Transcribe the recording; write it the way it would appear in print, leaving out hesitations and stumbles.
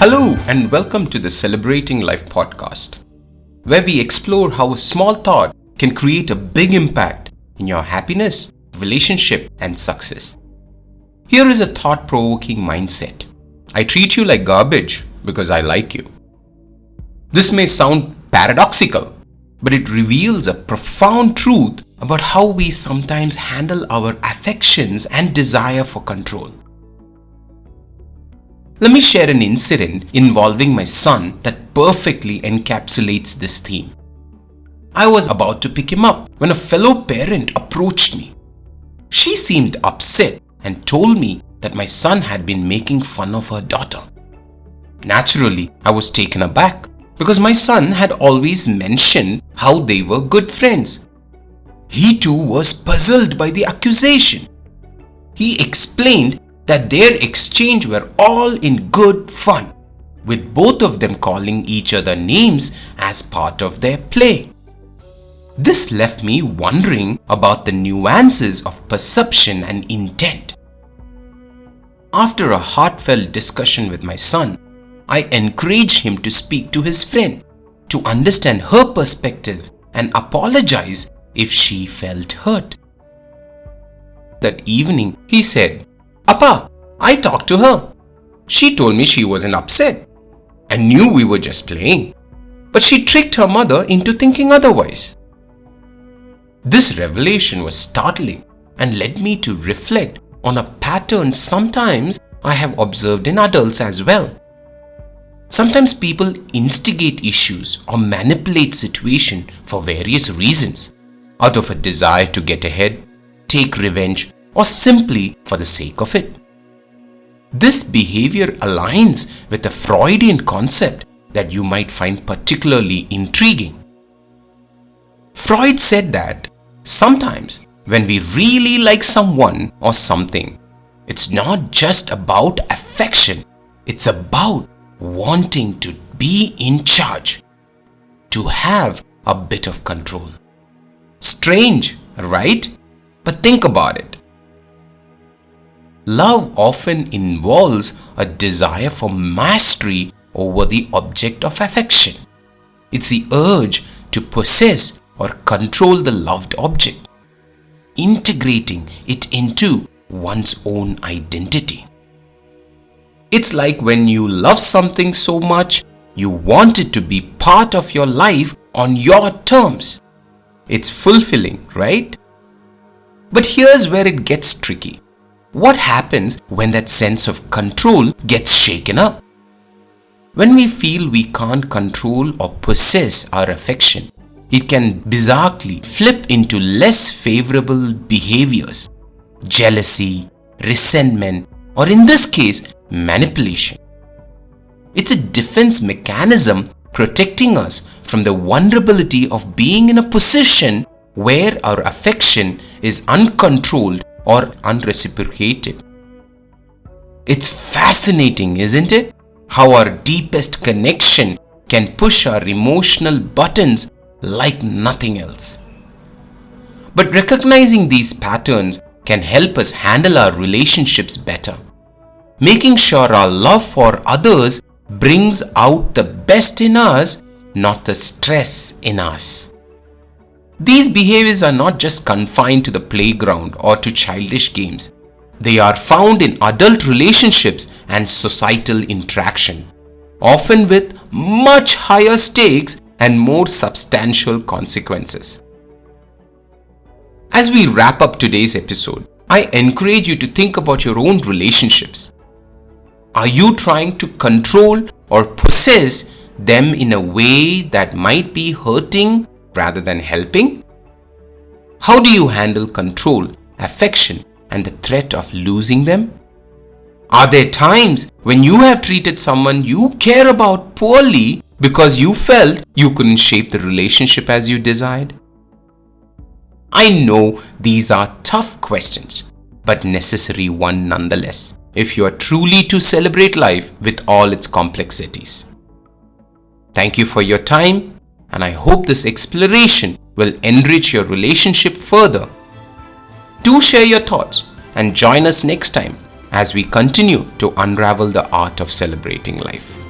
Hello and welcome to the Celebrating Life podcast, where we explore how a small thought can create a big impact in your happiness, relationship, and success. Here is a thought-provoking mindset. I treat you like garbage because I like you. This may sound paradoxical, but it reveals a profound truth about how we sometimes handle our affections and desire for control. Let me share an incident involving my son that perfectly encapsulates this theme. I was about to pick him up when a fellow parent approached me. She seemed upset and told me that my son had been making fun of her daughter. Naturally, I was taken aback because my son had always mentioned how they were good friends. He too was puzzled by the accusation. He explained that their exchange were all in good fun, with both of them calling each other names as part of their play. This left me wondering about the nuances of perception and intent. After a heartfelt discussion with my son, I encouraged him to speak to his friend to understand her perspective and apologize if she felt hurt. That evening, he said, "Appa, I talked to her. She told me she wasn't upset. I knew we were just playing, but she tricked her mother into thinking otherwise." This revelation was startling and led me to reflect on a pattern sometimes I have observed in adults as well. Sometimes people instigate issues or manipulate situations for various reasons, out of a desire to get ahead, take revenge, or simply for the sake of it. This behavior aligns with a Freudian concept that you might find particularly intriguing. Freud said that sometimes when we really like someone or something, it's not just about affection, it's about wanting to be in charge, to have a bit of control. Strange, right? But think about it. Love often involves a desire for mastery over the object of affection. It's the urge to possess or control the loved object, integrating it into one's own identity. It's like when you love something so much, you want it to be part of your life on your terms. It's fulfilling, right? But here's where it gets tricky. What happens when that sense of control gets shaken up? When we feel we can't control or possess our affection, it can bizarrely flip into less favorable behaviors, jealousy, resentment, or in this case, manipulation. It's a defense mechanism protecting us from the vulnerability of being in a position where our affection is uncontrolled or unreciprocated. It's fascinating, isn't it? How our deepest connection can push our emotional buttons like nothing else. But recognizing these patterns can help us handle our relationships better, making sure our love for others brings out the best in us, not the stress in us. These behaviors are not just confined to the playground or to childish games. They are found in adult relationships and societal interaction, often with much higher stakes and more substantial consequences. As we wrap up today's episode, I encourage you to think about your own relationships. Are you trying to control or possess them in a way that might be hurting rather than helping? How do you handle control, affection, and the threat of losing them? Are there times when you have treated someone you care about poorly because you felt you couldn't shape the relationship as you desired? I know these are tough questions, but necessary ones nonetheless, if you are truly to celebrate life with all its complexities. Thank you for your time, and I hope this exploration will enrich your relationship further. Do share your thoughts and join us next time as we continue to unravel the art of celebrating life.